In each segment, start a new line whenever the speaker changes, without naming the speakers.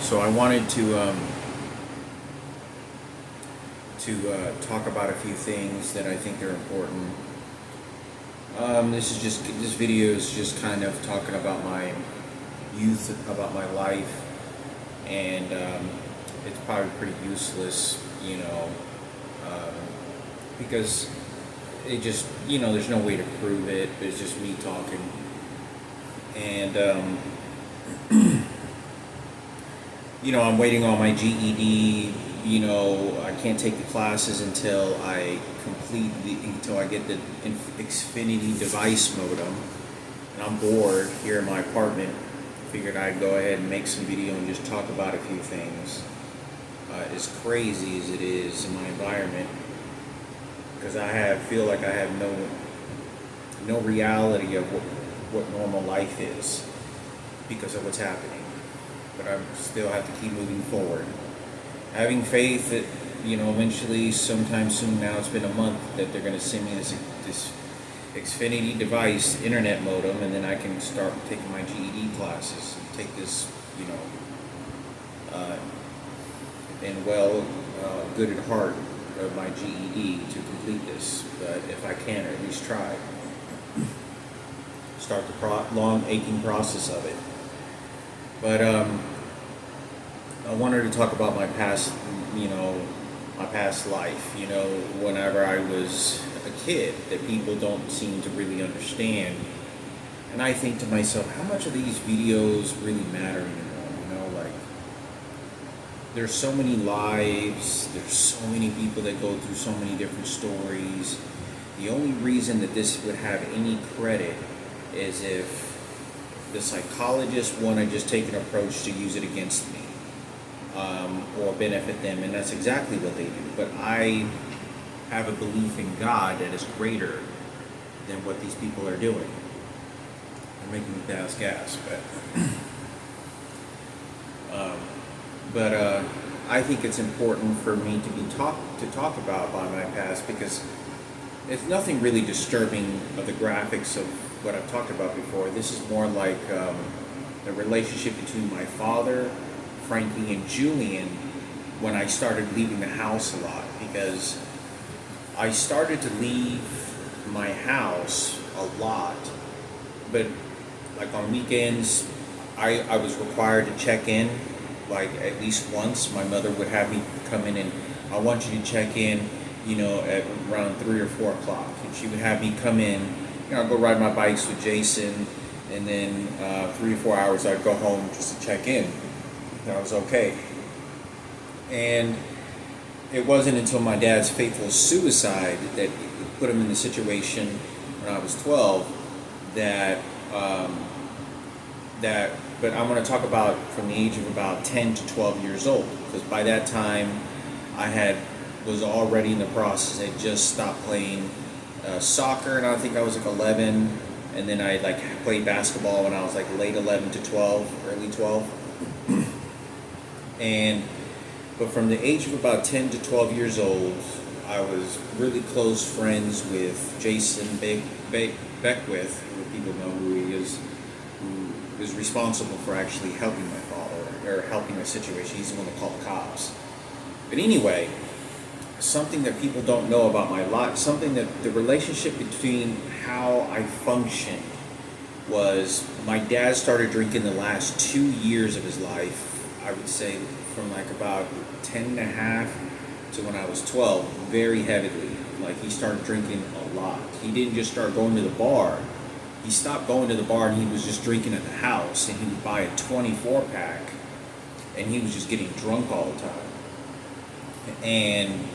So I wanted to talk about a few things that I think are important. This video is just kind of talking about my youth, about my life, and it's probably pretty useless, because it just, there's no way to prove it. It's just me talking, and I'm waiting on my GED. I can't take the classes until I get the Xfinity device modem, and I'm bored here in my apartment. Figured I'd go ahead and make some video and just talk about a few things. As crazy as it is in my environment, because feel like I have no reality of what normal life is because of what's happening. But I still have to keep moving forward, having faith that eventually, sometime soon, now it's been a month, that they're going to send me this Xfinity device internet modem, and then I can start taking my GED classes and take this good at heart of my GED to complete this. But if I can, or at least try, start the long aching process of it. But I wanted to talk about my past, my past life, whenever I was a kid, that people don't seem to really understand. And I think to myself, how much of these videos really matter anymore? There's so many lives, there's so many people that go through so many different stories. The only reason that this would have any credit is if the psychologists want to just take an approach to use it against me, or benefit them, and that's exactly what they do. But I have a belief in God that is greater than what these people are doing. They're making me pass gas, but I think it's important for me to talk about my past, because it's nothing really disturbing of the graphics of what I've talked about before. This is more like the relationship between my father, Frankie, and Julian when I started leaving the house a lot, because I started to leave my house a lot, but like on weekends I was required to check in like at least once. My mother would have me come in and, I want you to check in, at around 3 or 4 o'clock, and she would have me come in. I'd go ride my bikes with Jason, and then 3 or 4 hours I'd go home just to check in. That was okay. And it wasn't until my dad's fateful suicide that put him in the situation when I was 12 but I'm going to talk about from the age of about 10 to 12 years old, because by that time I was already in the process. I just stopped playing soccer, and I think I was like 11, and then I played basketball when I was like late 11 to 12, early 12. But from the age of about 10 to 12 years old, I was really close friends with Jason Beckwith, who people know who he is, who is responsible for actually helping my father, or helping the situation. He's the one that called the cops. But anyway, something that people don't know about my life, something that the relationship between how I functioned was, my dad started drinking the last 2 years of his life. I would say from like about 10 and a half to when I was 12, very heavily. Like, he started drinking a lot. He didn't just start going to the bar. He stopped going to the bar, and he was just drinking at the house, and he would buy a 24-pack, and he was just getting drunk all the time. And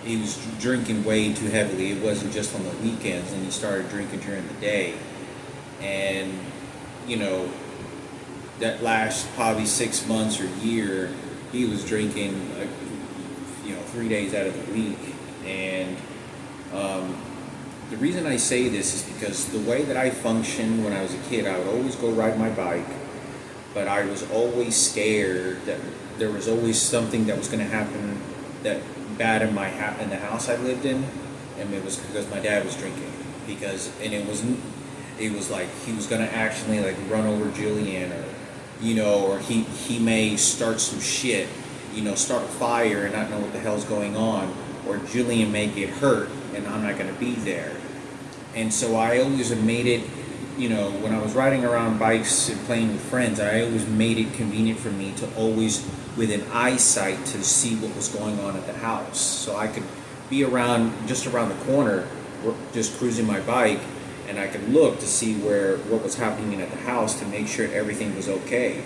he was drinking way too heavily. It wasn't just on the weekends, and he started drinking during the day. And, that last probably 6 months or year, he was drinking, 3 days out of the week. And the reason I say this is because the way that I functioned when I was a kid, I would always go ride my bike, but I was always scared that there was always something that was going to happen that bad in the house I lived in, and it was because my dad was drinking. It was like he was going to actually run over Julian, or or he may start some shit, start a fire and not know what the hell's going on, or Julian may get hurt and I'm not going to be there. And so I always have made it, when I was riding around bikes and playing with friends, I always made it convenient for me to always, within eyesight, to see what was going on at the house. So I could be just around the corner, just cruising my bike, and I could look to see what was happening at the house to make sure everything was okay.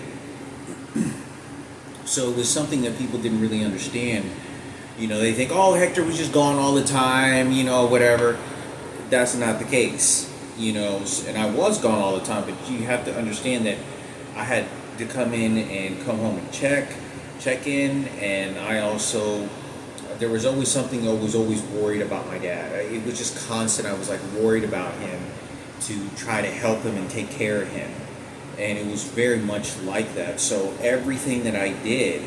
So it was something that people didn't really understand. They think, oh, Hector was just gone all the time, whatever. That's not the case, and I was gone all the time, but you have to understand that I had to come in and come home and check in, and there was always something. I was always worried about my dad. It was just constant. I was like worried about him, to try to help him and take care of him, and it was very much like that. So everything that I did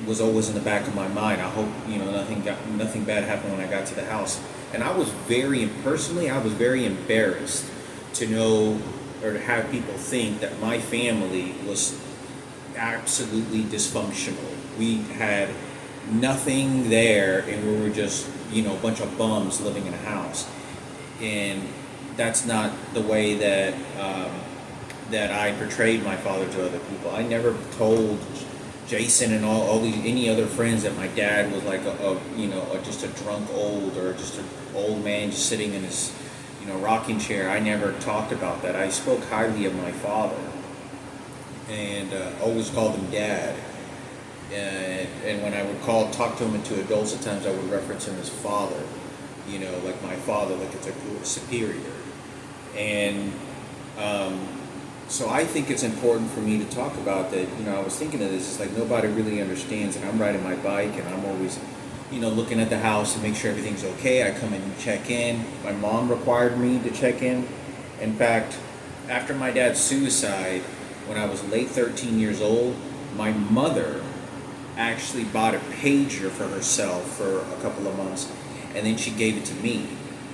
was always in the back of my mind. I hope nothing bad happened when I got to the house. And I was very embarrassed to know, or to have people think that my family was absolutely dysfunctional. We had nothing there, and we were just, a bunch of bums living in a house. And that's not the way that I portrayed my father to other people. I never told Jason and any other friends that my dad was like just a drunk or just an old man just sitting in his rocking chair. I never talked about that. I spoke highly of my father, and always called him Dad. And when I would talk to him to adults, at times I would reference him as father, like my father, like it's a superior. And so I think it's important for me to talk about that. I was thinking of this, it's like nobody really understands, and I'm riding my bike and I'm always, looking at the house to make sure everything's okay. I come in and check in. My mom required me to check in. In fact, after my dad's suicide, when I was late 13 years old, my mother actually bought a pager for herself for a couple of months, and then she gave it to me.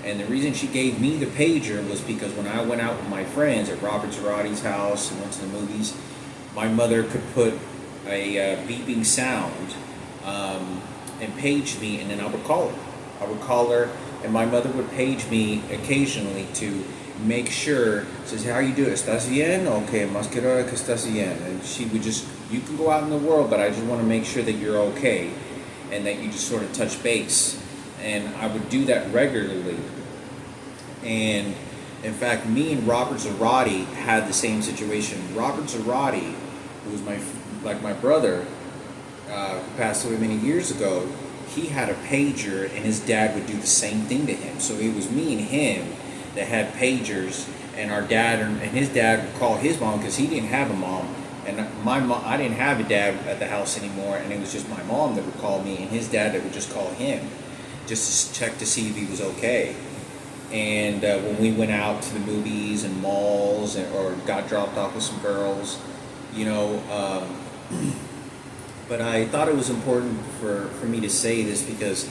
And the reason she gave me the pager was because when I went out with my friends at Robert Zarati's house and went to the movies, my mother could put a beeping sound and page me, and then I would call her. And my mother would page me occasionally to make sure, says, how you doing? ¿Estás bien? Okay, más que nada que estás bien. And she would just, you can go out in the world, but I just want to make sure that you're okay, and that you just sort of touch base. And I would do that regularly. And in fact, me and Robert Zarati had the same situation. Robert Zarati, who was my brother, who passed away many years ago, he had a pager, and his dad would do the same thing to him. So it was me and him that had pagers, and our dad and his dad would call his mom, because he didn't have a mom. And I didn't have a dad at the house anymore, and it was just my mom that would call me, and his dad that would just call him, just to check to see if he was okay. And when we went out to the movies and malls, or got dropped off with some girls, but I thought it was important for me to say this, because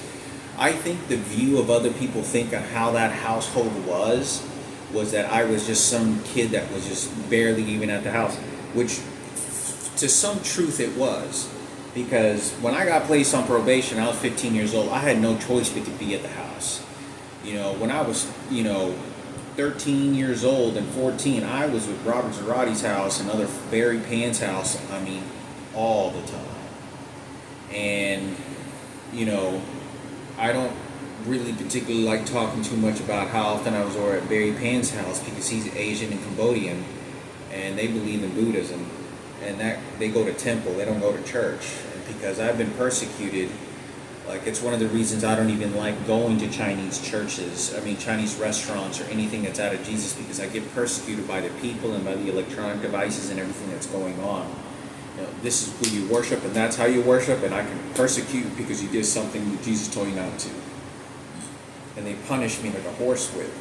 I think the view of other people think of how that household was that I was just some kid that was just barely even at the house, which to some truth it was. Because when I got placed on probation, I was 15 years old. I had no choice but to be at the house. When I was, 13 years old and 14, I was with Robert Zarati's house and other Barry Pan's house, all the time. And, I don't really particularly like talking too much about how often I was over at Barry Pan's house, because he's Asian and Cambodian, and they believe in Buddhism. And that they go to temple, they don't go to church. And because I've been persecuted, like it's one of the reasons I don't even like going to Chinese churches, Chinese restaurants or anything that's out of Jesus, because I get persecuted by the people and by the electronic devices and everything that's going on. This is who you worship, and that's how you worship, and I can persecute you because you did something that Jesus told you not to. And they punish me like a horsewhip.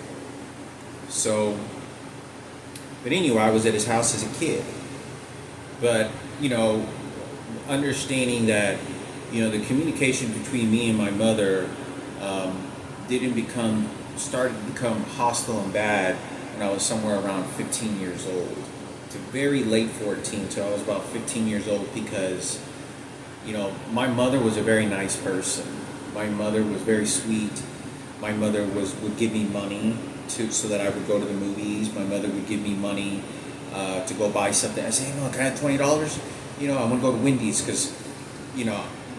So, but anyway, I was at his house as a kid. But, understanding that, the communication between me and my mother started to become hostile and bad when I was somewhere around 15 years old. to very late 14, so I was about 15 years old, because my mother was a very nice person. My mother was very sweet. My mother would give me money so that I would go to the movies. My mother would give me money to go buy something. I say, hey, Mom, can I have $20? I want to go to Wendy's, because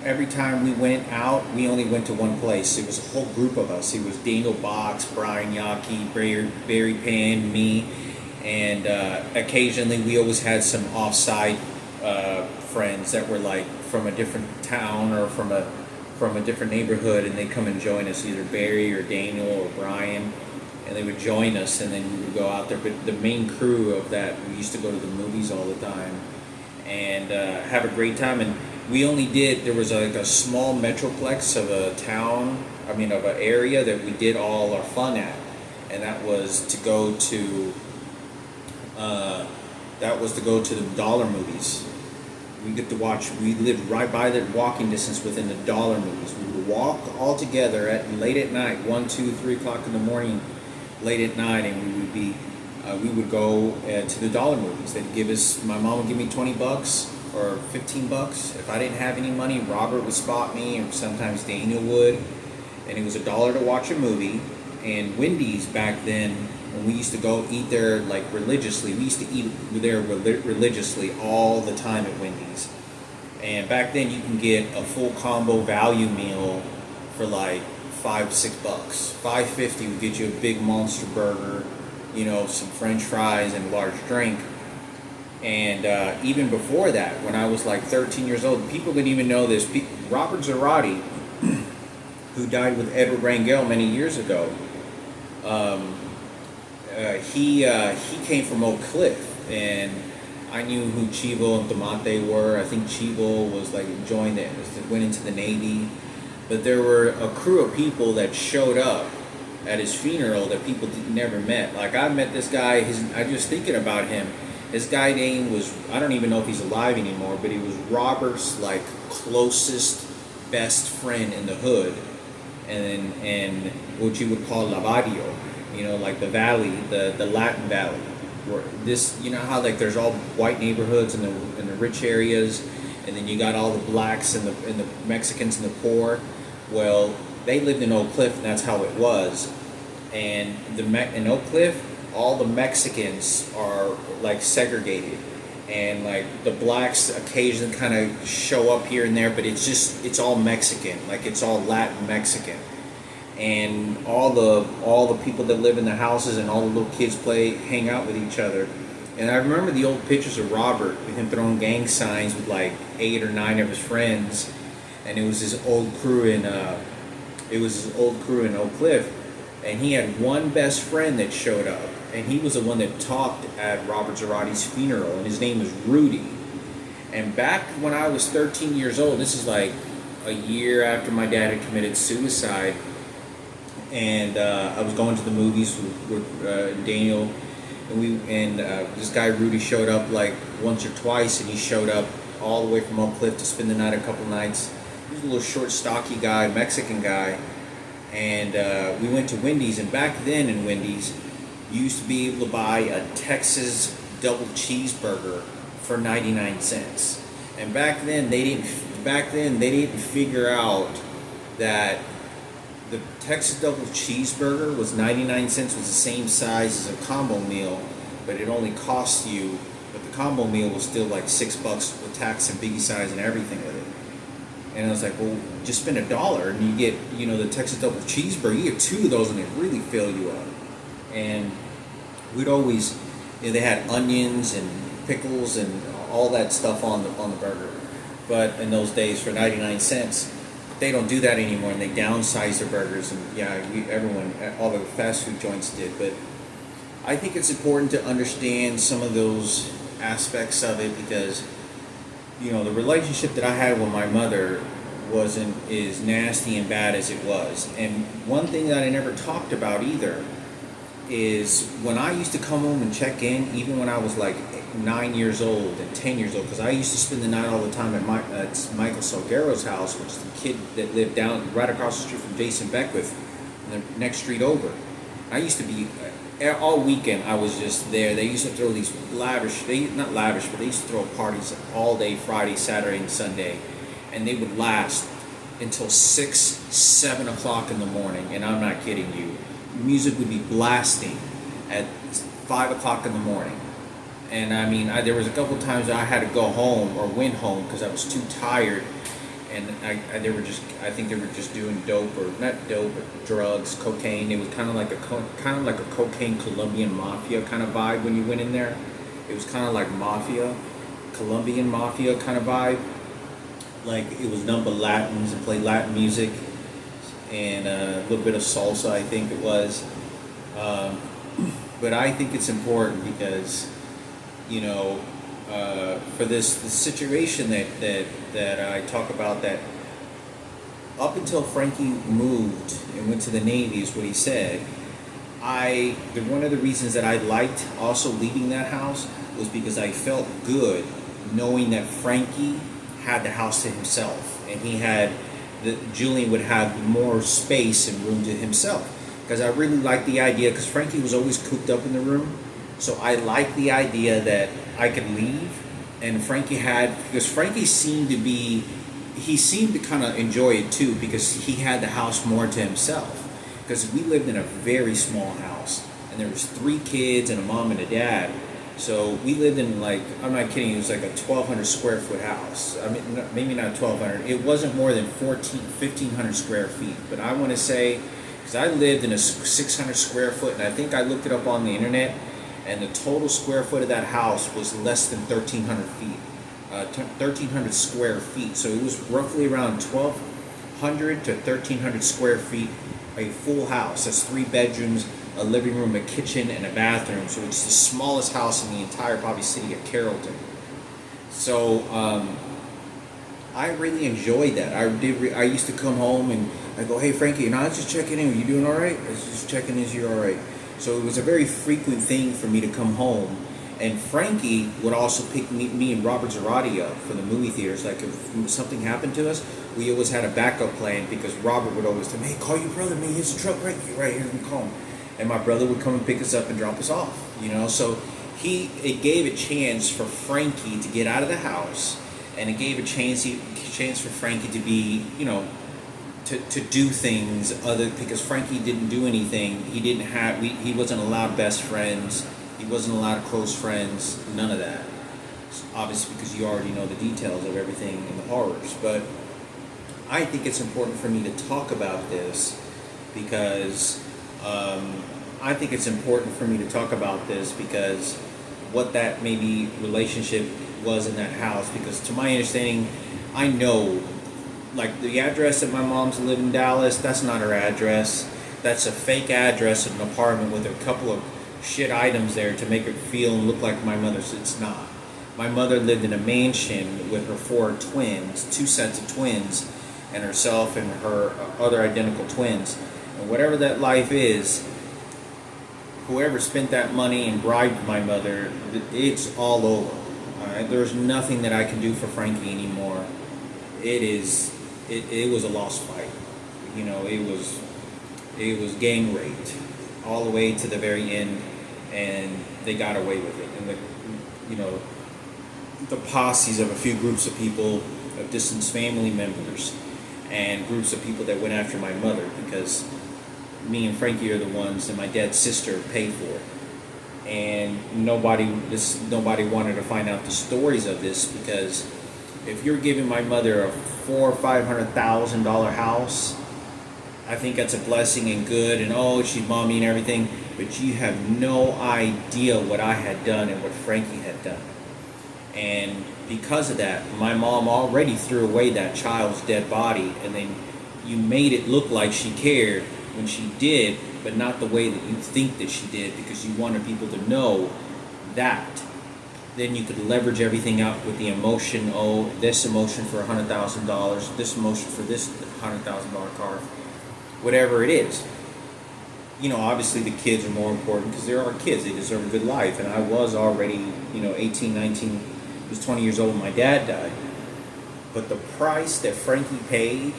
every time we went out, we only went to one place. It was a whole group of us. It was Daniel Box, Brian Yaki, Barry Pan, me, and occasionally we always had some off-site friends that were like from a different town or from a different neighborhood, and they'd come and join us, either Barry or Daniel or Brian, and they would join us, and then we would go out there. But the main crew of that, we used to go to the movies all the time and have a great time. And there was like a small metroplex of a town, of an area that we did all our fun at, and that was to go to the dollar movies. We lived right by the walking distance within the dollar movies. We would walk all together late at night, 1, 2, 3 o'clock in the morning, late at night, and we would go to the dollar movies. My mom would give me $20 or $15. If I didn't have any money, Robert would spot me, and sometimes Daniel would, and it was $1 to watch a movie. And Wendy's back then, when we used to go eat there like religiously, we used to eat there religiously all the time at Wendy's. And back then you can get a full combo value meal for like $5-6. $5.50 would get you a big monster burger, some French fries and a large drink. And even before that, when I was like 13 years old, people didn't even know this. Robert Zarate, who died with Edward Rangel many years ago, he came from Oak Cliff, and I knew who Chivo and Damante were. I think Chivo was like went into the Navy, but there were a crew of people that showed up at his funeral that people never met. Like, I met this guy. I was thinking about him. This guy name was, I don't even know if he's alive anymore, but he was Robert's like closest best friend in the hood, and what you would call La Barrio. Like the valley, the Latin valley. Where how like there's all white neighborhoods in the rich areas, and then you got all the blacks and the Mexicans and the poor. Well, they lived in Oak Cliff, and that's how it was. And in Oak Cliff, all the Mexicans are like segregated, and like the blacks occasionally kind of show up here and there, but it's all Mexican, like it's all Latin Mexican. And all the people that live in the houses and all the little kids hang out with each other. And I remember the old pictures of Robert, with him throwing gang signs with like 8 or 9 of his friends, and it was his old crew in Oak Cliff, and he had one best friend that showed up, and he was the one that talked at Robert Zarate's funeral, and his name was Rudy. And back when I was 13 years old, this is like a year after my dad had committed suicide, and I was going to the movies with Daniel, and this guy Rudy showed up like once or twice, and he showed up all the way from Oak Cliff to spend the night a couple nights. He was a little short, stocky guy, Mexican guy, and we went to Wendy's. And back then in Wendy's, you used to be able to buy a Texas double cheeseburger for 99 cents. And back then they didn't figure out that the Texas double cheeseburger was 99 cents, was the same size as a combo meal, but it only cost you, but the combo meal was still like $6 with tax and biggie size and everything with it. And I was like, well, just spend $1 and you get, the Texas double cheeseburger. You get 2 of those and they really fill you up. And we'd always, they had onions and pickles and all that stuff on the burger. But in those days, for 99 cents, they don't do that anymore, and they downsize their burgers. And all the fast food joints did. But I think it's important to understand some of those aspects of it, because the relationship that I had with my mother wasn't as nasty and bad as it was. And one thing that I never talked about either is when I used to come home and check in, even when I was like 9 years old and 10 years old, because I used to spend the night all the time at Michael Salguero's house, which is the kid that lived down right across the street from Jason Beckwith, the next street over. I used to be all weekend I was just there. They used to throw these not lavish, but they used to throw parties all day, Friday, Saturday, and Sunday, and they would last until 6, 7 o'clock in the morning. And I'm not kidding you. Music would be blasting at 5 o'clock in the morning. And I mean, there was a couple of times I had to go home or went home because I was too tired. And I think they were just doing dope, or not dope, but drugs, cocaine. It was kind of like a cocaine Colombian mafia kind of vibe when you went in there. It was kind of like mafia, Colombian mafia kind of vibe. Like it was none but Latins and played Latin music and a little bit of salsa, I think it was. But I think it's important because, you know, for this situation that I talk about, that up until Frankie moved and went to the Navy, is what he said. One of the reasons that I liked also leaving that house was because I felt good knowing that Frankie had the house to himself, and Julian would have more space and room to himself. Because I really liked the idea, because Frankie was always cooped up in the room. So I liked the idea that I could leave, and because Frankie seemed to kind of enjoy it too, because he had the house more to himself. Because we lived in a very small house, and there was 3 kids and a mom and a dad. So we lived in, like, I'm not kidding, it was like a 1,200 square foot house. I mean, maybe not 1,200. It wasn't more than 1,500 square feet. But I want to say, because I lived in a 600 square foot, and I think I looked it up on the internet, and the total square foot of that house was less than 1,300 feet, 1,300 square feet. So it was roughly around 1,200 to 1,300 square feet, a full house. That's 3 bedrooms, a living room, a kitchen, and a bathroom. So it's the smallest house in the entire probably city of Carrollton. So I really enjoyed that. I used to come home and I go, "Hey Frankie," and I was just checking in. Are you doing all right? I was just checking in. Is you all right? So it was a very frequent thing for me to come home. And Frankie would also pick me and Robert Zarate up for the movie theaters. Like if something happened to us, we always had a backup plan, because Robert would always tell me, "Hey, call your brother, man. Here's the truck right here. Call him." And my brother would come and pick us up and drop us off. You know, so it gave a chance for Frankie to get out of the house, and it gave a chance for Frankie to be, you know, to do things because Frankie didn't do anything. He wasn't allowed best friends. He wasn't allowed close friends. None of that. Obviously, because you already know the details of everything and the horrors. But I think it's important for me to talk about this because what that maybe relationship was in that house. Because to my understanding, I know, like, the address that my mom's lived in Dallas, that's not her address. That's a fake address of an apartment with a couple of shit items there to make it feel and look like my mother's. It's not. My mother lived in a mansion with her 4 twins, 2 sets of twins, and herself and her other identical twins. And whatever that life is, whoever spent that money and bribed my mother, it's all over. All right? There's nothing that I can do for Frankie anymore. It was a lost fight. You know, it was gang raped all the way to the very end, and they got away with it. And the posses of a few groups of people, of distant family members, and groups of people that went after my mother, because me and Frankie are the ones that my dad's sister paid for. And nobody wanted to find out the stories of this, because if you're giving my mother a $400,000 or $500,000 house, I think that's a blessing and good, and she's mommy and everything, but you have no idea what I had done and what Frankie had done. And because of that, my mom already threw away that child's dead body, and then you made it look like she cared when she did, but not the way that you think that she did, because you wanted people to know that. Then you could leverage everything out with the emotion. This emotion for $100,000, this emotion for this $100,000 car, whatever it is. You know, obviously the kids are more important, because there are kids. They deserve a good life. And I was already, 18, 19, I was 20 years old when my dad died. But the price that Frankie paid,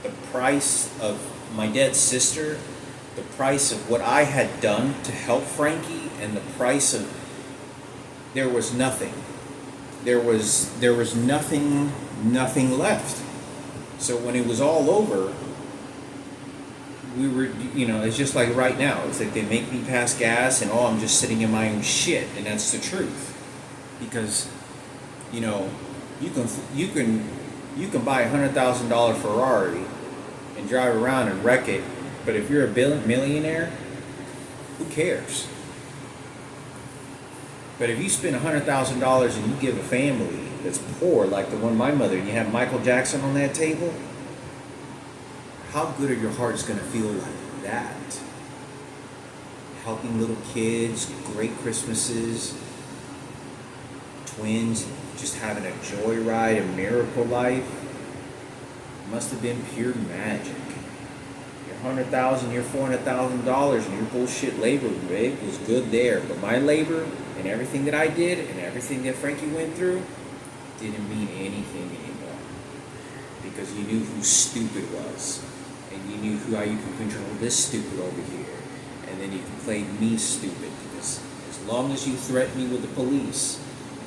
the price of my dad's sister, the price of what I had done to help Frankie, and the price of, there was nothing. There was nothing left. So when it was all over, we were, it's just like right now. It's like they make me pass gas, and I'm just sitting in my own shit, and that's the truth. Because, you can buy a $100,000 Ferrari and drive around and wreck it, but if you're a millionaire, who cares? But if you spend $100,000 and you give a family that's poor, like the one my mother, and you have Michael Jackson on that table, how good are your hearts going to feel like that? Helping little kids, great Christmases, twins, just having a joyride, a miracle life. Must have been pure magic. Your $100,000, your $400,000, and your bullshit labor, babe, was good there. But my labor and everything that I did and everything that Frankie went through didn't mean anything anymore. Because you knew who stupid was. And you knew how you could control this stupid over here. And then you could play me stupid. Because as long as you threatened me with the police,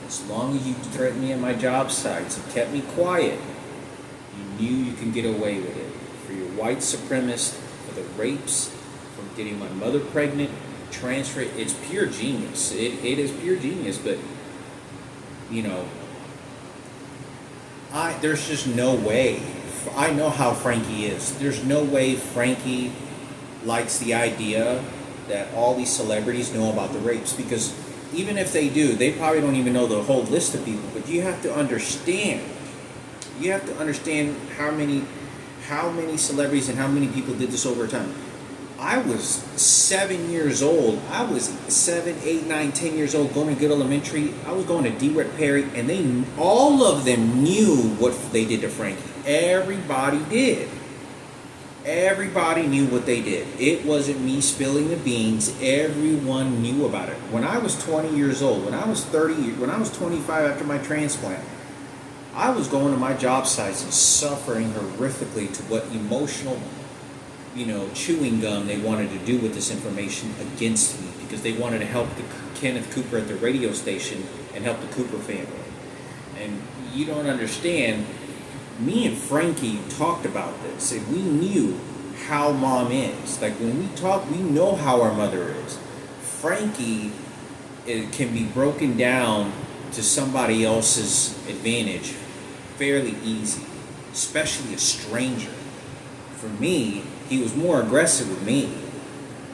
as long as you threatened me at my job sites and kept me quiet, you knew you could get away with it. For your white supremacist, for the rapes, from getting my mother pregnant, transfer, it's pure genius. It is pure genius, but, there's just no way. I know how Frankie is. There's no way Frankie likes the idea that all these celebrities know about the rapes, because even if they do, they probably don't even know the whole list of people. But you have to understand. You have to understand how many celebrities and how many people did this over time. I was 7 years old. I was 7, 8, 9, 10 years old, going to good elementary. I was going to DeWitt Perry, and all of them knew what they did to Frankie. Everybody did. Everybody knew what they did. It wasn't me spilling the beans. Everyone knew about it. When I was 20 years old, when I was 30, when I was 25 after my transplant, I was going to my job sites and suffering horrifically to what emotional, chewing gum they wanted to do with this information against me, because they wanted to help the Kenneth Cooper at the radio station and help the Cooper family. And you don't understand, me and Frankie talked about this, and we knew how mom is. Like, when we talk, we know how our mother is. Frankie, it can be broken down to somebody else's advantage fairly easy, especially a stranger. For me, he was more aggressive with me.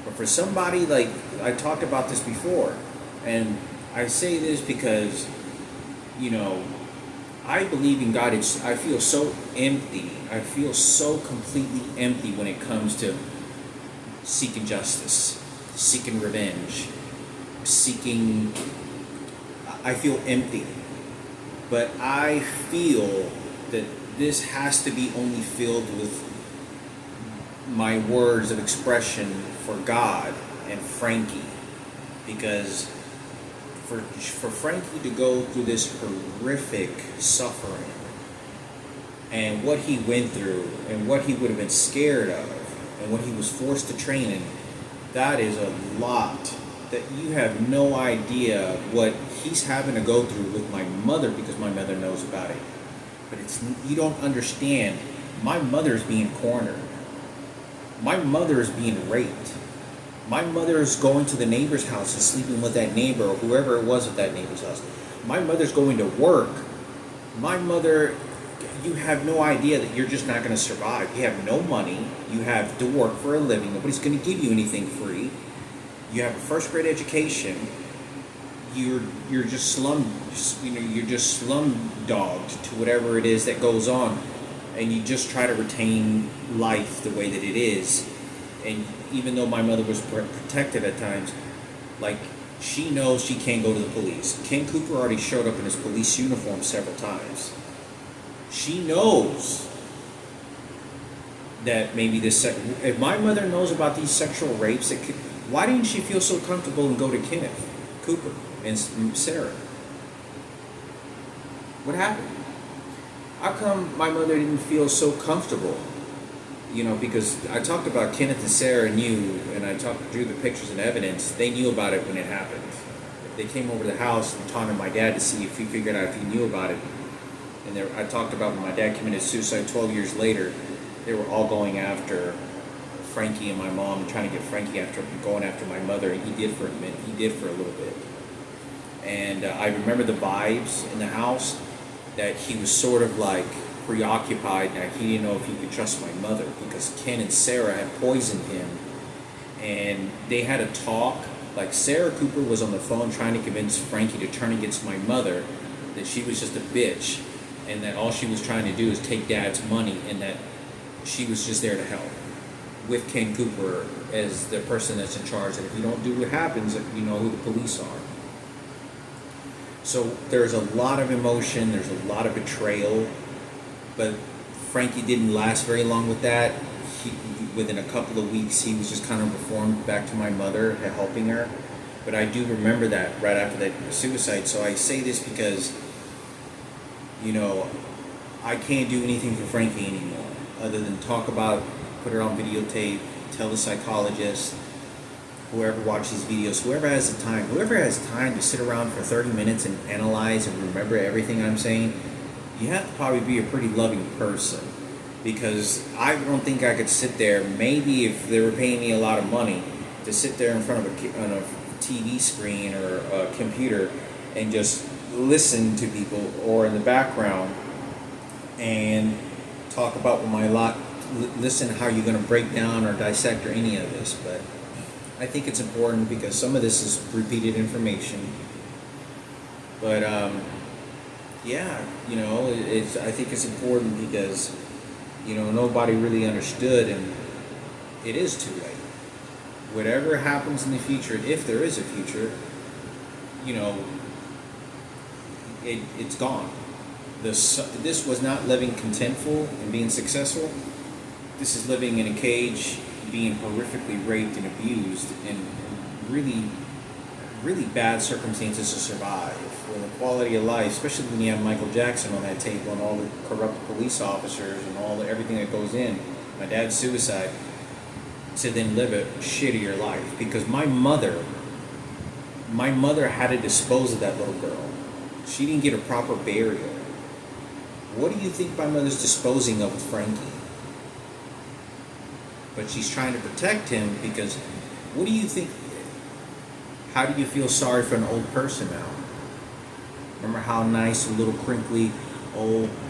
But for somebody, like, I talked about this before, and I say this because, I believe in God. I feel so empty. I feel so completely empty when it comes to seeking justice, seeking revenge, I feel empty. But I feel that this has to be only filled with my words of expression for God and Frankie. Because for Frankie to go through this horrific suffering and what he went through and what he would have been scared of and what he was forced to train in, that is a lot that you have no idea what he's having to go through with my mother, because my mother knows about it. But you don't understand. My mother's being cornered. My mother is being raped. My mother is going to the neighbor's house and sleeping with that neighbor or whoever it was at that neighbor's house. My mother's going to work. My mother, you have no idea that you're just not going to survive. You have no money. You have to work for a living. Nobody's going to give you anything free. You have a first grade education. You're just you're just slum dogged to whatever it is that goes on, and you just try to retain life the way that it is. And even though my mother was protected at times, like, she knows she can't go to the police. Ken Cooper already showed up in his police uniform several times. She knows that maybe if my mother knows about these sexual rapes, why didn't she feel so comfortable and go to Kenneth Cooper and Sarah? What happened? How come my mother didn't feel so comfortable, because I talked about Kenneth and Sarah knew, and I drew the pictures and evidence. They knew about it when it happened. They came over to the house and taunted my dad to see if he figured out if he knew about it. And I talked about when my dad committed suicide 12 years later. They were all going after Frankie and my mom, trying to get Frankie going after my mother, and he did for a minute. He did for a little bit. And I remember the vibes in the house that he was sort of like preoccupied. Now he didn't know if he could trust my mother because Ken and Sarah had poisoned him, and they had a talk. Like Sarah Cooper was on the phone trying to convince Frankie to turn against my mother, that she was just a bitch, and that all she was trying to do is take Dad's money, and that she was just there to help, with Ken Cooper as the person that's in charge. And if you don't do what happens, you know who the police are. So there's a lot of emotion, there's a lot of betrayal, but Frankie didn't last very long with that. Within a couple of weeks, he was just kind of reformed back to my mother, helping her. But I do remember that right after that suicide. So I say this because, I can't do anything for Frankie anymore other than talk about, put her on videotape, tell the psychologist, whoever watches videos, whoever has time to sit around for 30 minutes and analyze and remember everything I'm saying, you have to probably be a pretty loving person. Because I don't think I could sit there, maybe if they were paying me a lot of money, to sit there in front of a TV screen or a computer and just listen to people, or in the background and talk about listen how you're going to break down or dissect or any of this. But I think it's important because some of this is repeated information. But I think it's important because nobody really understood, and it is too late. Whatever happens in the future, if there is a future, it's gone. This was not living contentful and being successful. This is living in a cage, being horrifically raped and abused in really, really bad circumstances to survive. When the quality of life, especially when you have Michael Jackson on that table and all the corrupt police officers and everything that goes in, my dad's suicide, to then live a shittier life. Because my mother had to dispose of that little girl. She didn't get a proper burial. What do you think my mother's disposing of with Frankie? But she's trying to protect him because, what do you think? How do you feel sorry for an old person now? Remember how nice a little crinkly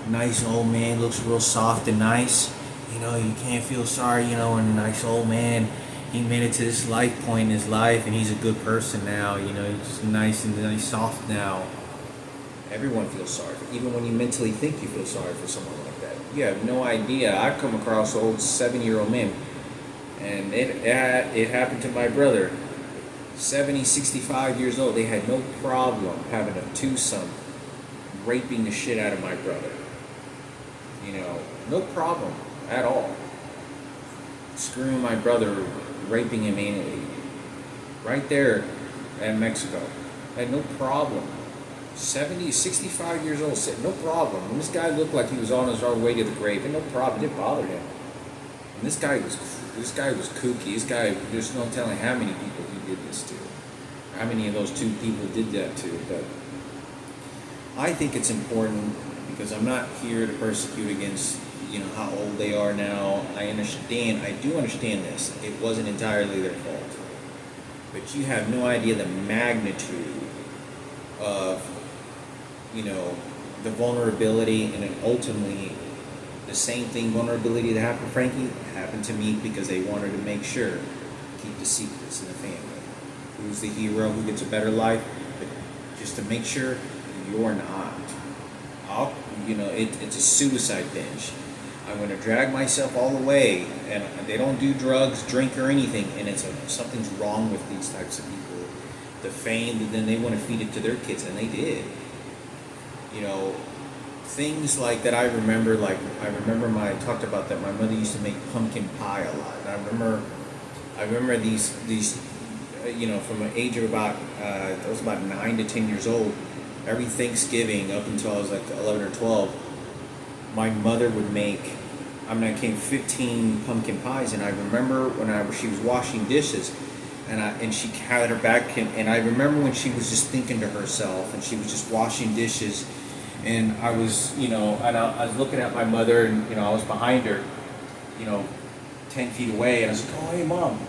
nice old man looks, real soft and nice? You can't feel sorry, when a nice old man, he made it to this life point in his life and he's a good person now, he's just nice and soft now. Everyone feels sorry for, even when you mentally think you feel sorry for someone like that. You have no idea. I've come across old 7-year-old men, and it happened to my brother. 70, 65 years old, they had no problem having a twosome raping the shit out of my brother. No problem at all. Screwing my brother, raping him anally. Right there in Mexico. Had no problem. 70, 65 years old, said no problem. And this guy looked like he was on his way to the grave, and no problem, it didn't bother him. And this guy was kooky. This guy, there's no telling how many people he did this to. How many of those two people did that to. But I think it's important because I'm not here to persecute against, how old they are now. I do understand this. It wasn't entirely their fault. But you have no idea the magnitude of, the vulnerability, and then ultimately the same thing, vulnerability that happened to Frankie, happened to me because they wanted to make sure, keep the secrets in the family. Who's the hero, who gets a better life, but just to make sure you're not. It's a suicide binge. I'm going to drag myself all the way, and they don't do drugs, drink, or anything, and something's wrong with these types of people. The fame, and then they want to feed it to their kids, and they did. Things like that I remember, I talked about that my mother used to make pumpkin pie a lot. And I remember these from an age of I was about 9 to 10 years old, every Thanksgiving up until I was like 11 or 12, my mother would make came 15 pumpkin pies, and I remember she was washing dishes, and she had her back, and I remember when she was just thinking to herself, and she was just washing dishes, and I was, I was looking at my mother, and I was behind her, 10 feet away, and I was like, oh, hey, Mom,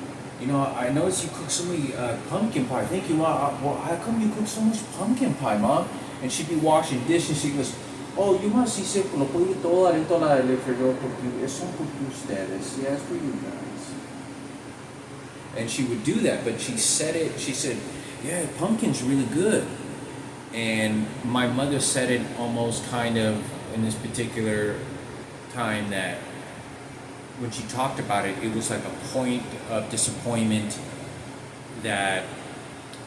I noticed you cook so many pumpkin pie. Thank you, Mom. Well, how come you cook so much pumpkin pie, Mom? And she'd be washing dishes. She goes, oh, you must see lo puedo todo adentro del refrigerador porque son por ustedes. Yes, for you guys. And she would do that, but she said, yeah, pumpkin's really good. And my mother said it almost kind of in this particular time that when she talked about it, it was like a point of disappointment that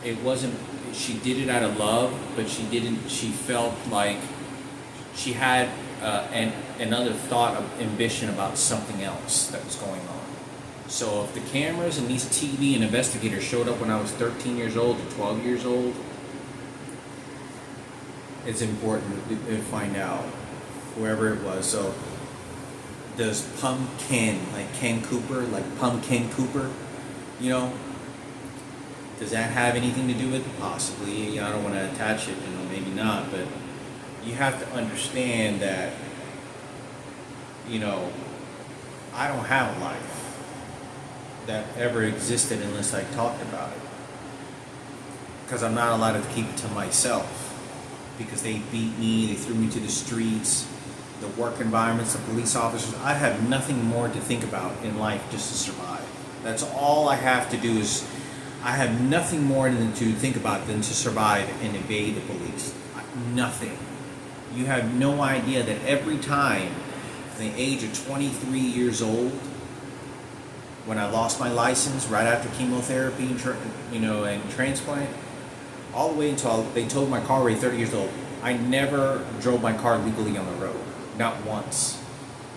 it wasn't, she did it out of love, but she felt like she had another thought of ambition about something else that was going on. So if the cameras and these TV and investigators showed up when I was 13 years old or 12 years old, it's important to find out whoever it was. So does pumpkin, like Ken Cooper, like Pumpkin Cooper, does that have anything to do with it? Possibly. I don't want to attach it, maybe not, but you have to understand that, I don't have a life that ever existed unless I talked about it. Because I'm not allowed to keep it to myself. Because they beat me, they threw me to the streets, the work environments, the police officers. I have nothing more to think about in life just to survive. That's all I have to do is, I have nothing more than to think about than to survive and evade the police. Nothing. You have no idea that every time, from the age of 23 years old, when I lost my license right after chemotherapy and transplant, all the way until they towed my car away 30 years old, I never drove my car legally on the road. Not once.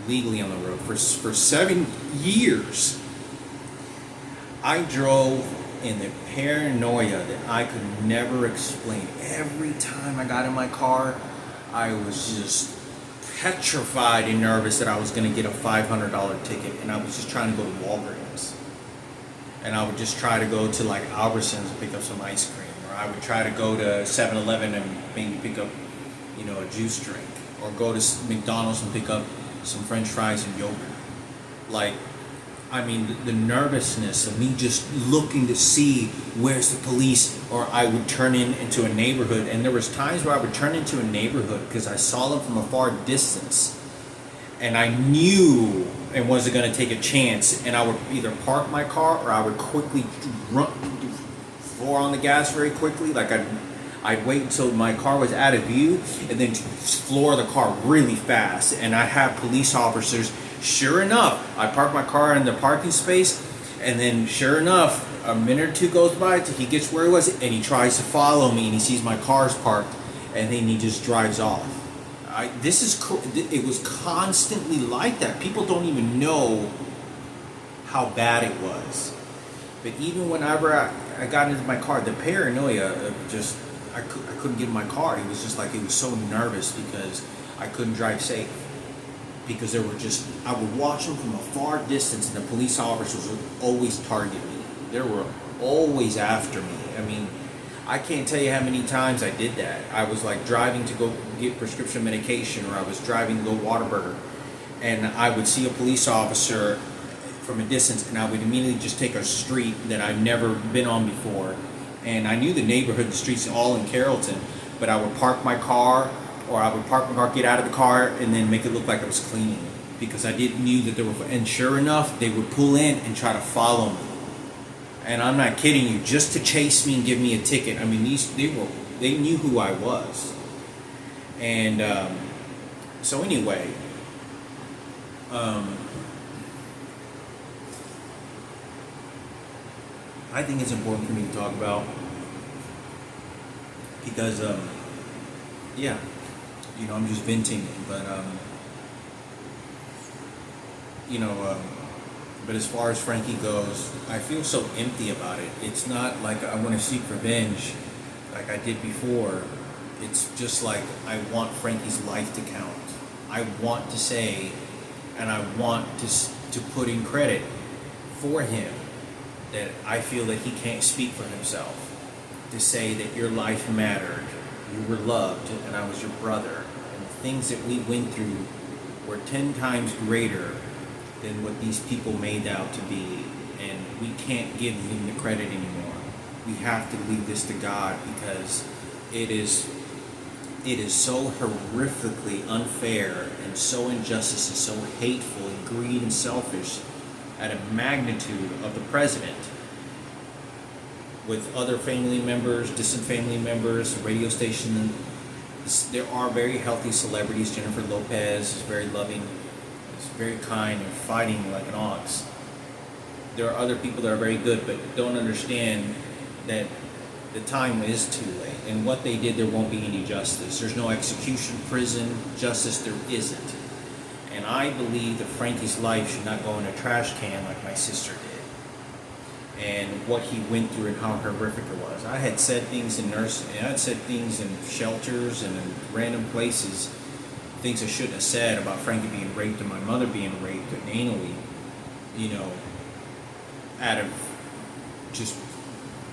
Legally on the road. For 7 years, I drove in the paranoia that I could never explain. Every time I got in my car, I was just petrified and nervous that I was going to get a $500 ticket, and I was just trying to go to Walgreens. And I would just try to go to like Albertsons and pick up some ice cream, or I would try to go to 7-Eleven and maybe pick up, a juice drink, or go to McDonald's and pick up some French fries and yogurt. Like, the nervousness of me just looking to see where's the police, or I would turn into a neighborhood, and there was times where I would turn into a neighborhood because I saw them from a far distance, and I knew and wasn't going to take a chance, and I would either park my car or I would quickly run, floor on the gas very quickly, like I'd wait until my car was out of view and then floor the car really fast, and I'd have police officers. Sure enough, I park my car in the parking space, and then sure enough, a minute or two goes by till he gets where he was, and he tries to follow me, and he sees my car's parked, and then he just drives off. It was constantly like that. People don't even know how bad it was. But even whenever I got into my car, the paranoia of just, I couldn't get in my car. It was just like, it was so nervous because I couldn't drive safe. Because I would watch them from a far distance, and the police officers would always target me. They were always after me. I can't tell you how many times I did that. I was like driving to go get prescription medication, or I was driving to go Whataburger, and I would see a police officer from a distance, and I would immediately just take a street that I've never been on before. And I knew the neighborhood, the streets all in Carrollton, but I would park my car, or I would park my car, get out of the car, and then make it look like I was cleaning, because I knew that there were. And sure enough, they would pull in and try to follow me. And I'm not kidding you, just to chase me and give me a ticket. They knew who I was. And so anyway, I think it's important for me to talk about, because I'm just venting, but but as far as Frankie goes, I feel so empty about it. It's not like I want to seek revenge like I did before. It's just like I want Frankie's life to count. I want to say, and I want to put in credit for him that I feel that he can't speak for himself, to say that your life mattered, you were loved, and I was your brother, and the things that we went through were 10 times greater than what these people made out to be, and we can't give them the credit anymore. We have to leave this to God, because it is so horrifically unfair and so injustice and so hateful and greed and selfish at a magnitude of the president, with other family members, distant family members, radio station. There are very healthy celebrities. Jennifer Lopez is very loving, is very kind, and fighting like an ox. There are other people that are very good, but don't understand that the time is too late. And what they did, there won't be any justice. There's no execution, prison, justice, there isn't. And I believe that Frankie's life should not go in a trash can like my sister did. And what he went through and how horrific it was. I had said things in nursing, I had said things in shelters and in random places, things I shouldn't have said about Frankie being raped and my mother being raped anally, out of just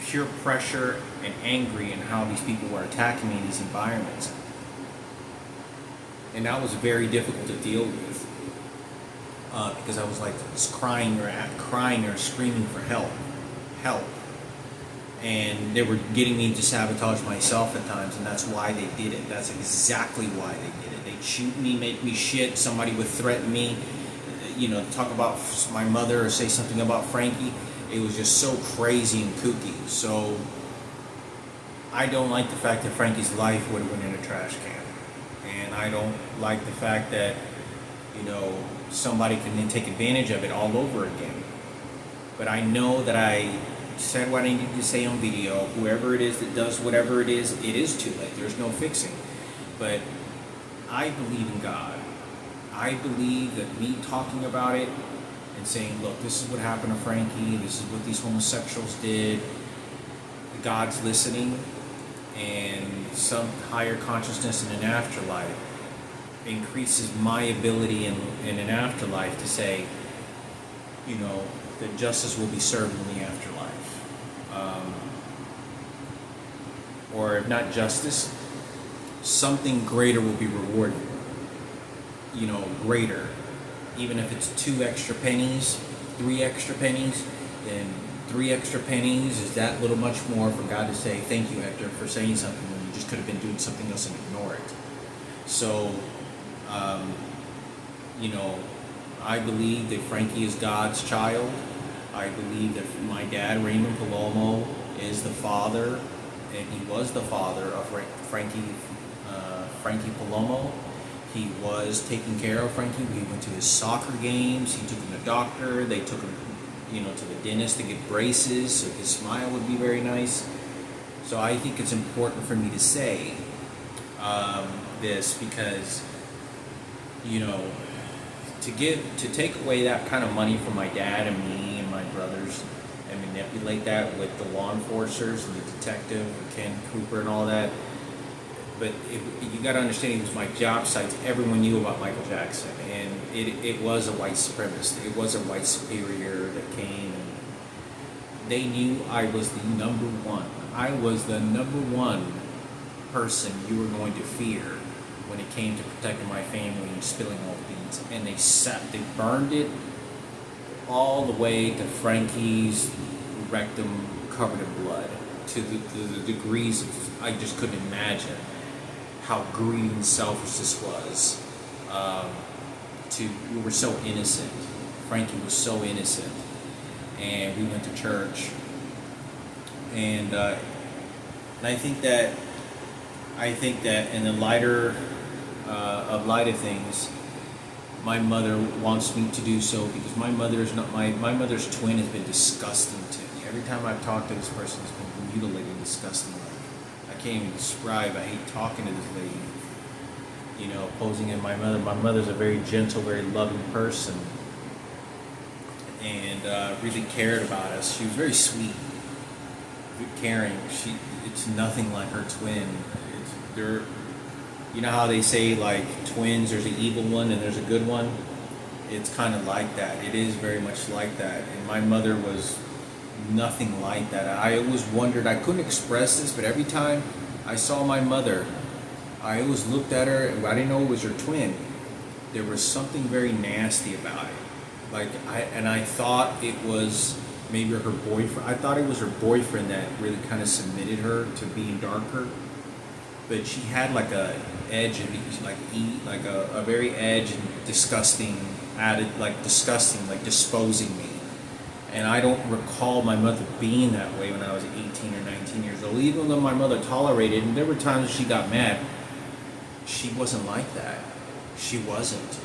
pure pressure and angry and how these people were attacking me in these environments. And that was very difficult to deal with, because I was like crying or screaming for help. And they were getting me to sabotage myself at times, and that's why they did it. That's exactly why they did it. They'd shoot me, make me shit. Somebody would threaten me, talk about my mother or say something about Frankie. It was just so crazy and kooky. So I don't like the fact that Frankie's life would have went in a trash can. And I don't like the fact that, somebody can then take advantage of it all over again. But I know that I said what I needed to say on video. Whoever it is that does whatever it is too late. There's no fixing. But I believe in God. I believe that me talking about it and saying, look, this is what happened to Frankie, this is what these homosexuals did, God's listening, and some higher consciousness in an afterlife increases my ability in an afterlife to say, that justice will be served in the afterlife. Or if not justice, something greater will be rewarded. Greater. Even if it's 2 extra pennies, 3 extra pennies, then 3 extra pennies is that little much more for God to say, thank you, Hector, for saying something when you just could have been doing something else and ignore it. So, I believe that Frankie is God's child. I believe that my dad, Raymond Palomo, is the father, and he was the father of Frankie Palomo. He was taking care of Frankie. He went to his soccer games. He took him to the doctor. They took him, to the dentist to get braces so his smile would be very nice. So I think it's important for me to say this because, to take away that kind of money from my dad and me and my brothers and manipulate that with the law enforcers and the detective and Ken Cooper and all that. But you got to understand, it was my job site. Everyone knew about Michael Jackson, and it was a white supremacist. It was a white superior that came, and they knew I was the number one. I was the number one person you were going to fear when it came to protecting my family and spilling all the beans. And they burned it all the way to Frankie's rectum covered in blood, to the degrees of, I just couldn't imagine how greedy and selfish this was. We were so innocent. Frankie was so innocent, and we went to church. And I think that in the lighter of things, my mother wants me to do so because my mother's twin has been disgusting to me. Every time I've talked to this person, it's been mutilating, disgusting. I can't even describe. I hate talking to this lady. Posing in my mother. My mother's a very gentle, very loving person, and really cared about us. She was very sweet, caring. It's nothing like her twin. You know how they say, like, twins, there's an evil one and there's a good one? it's kind of like that. It is very much like that. And my mother was nothing like that. I always wondered, I couldn't express this, but every time I saw my mother, I always looked at her, and I didn't know it was her twin. There was something very nasty about it. I thought it was maybe her boyfriend. I thought it was her boyfriend that really kind of submitted her to being darker. But she had like a edge, like a very edge and disgusting, disgusting, like disposing me. And I don't recall my mother being that way when I was 18 or 19 years old. Even though my mother tolerated, and there were times when she got mad, she wasn't like that. She wasn't.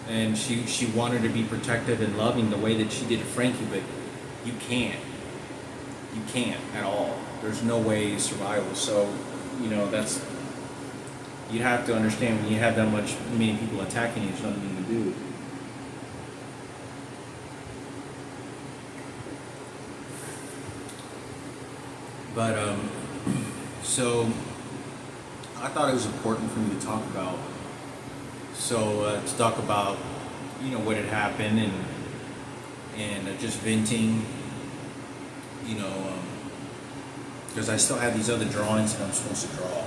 And she wanted to be protective and loving the way that she did to Frankie, but you can't. You can't at all. There's no way survival. So, that's, you have to understand when you have that many people attacking you, there's nothing you can do. But, so I thought it was important for me to talk about. So, to talk about, what had happened and just venting, because I still have these other drawings that I'm supposed to draw.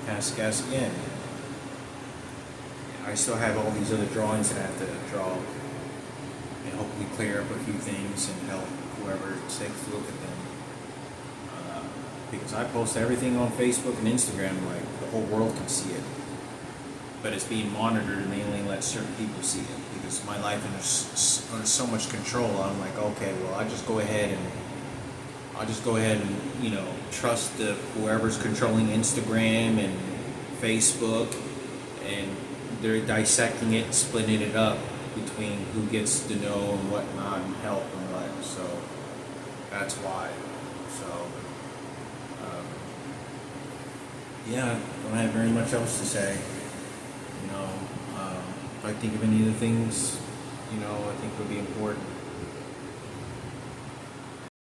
Pass the gas again. I still have all these other drawings that I have to draw and hopefully clear up a few things and help whoever takes a look at them. Because I post everything on Facebook and Instagram, like the whole world can see it. But it's being monitored and they only let certain people see it. Because my life is under so much control, I'm like, okay, well, I'll just go ahead and trust whoever's controlling Instagram and Facebook, and they're dissecting it and splitting it up between who gets to know and whatnot and help and what. So that's why. So yeah, don't have very much else to say. If I think of any other things, I think would be important.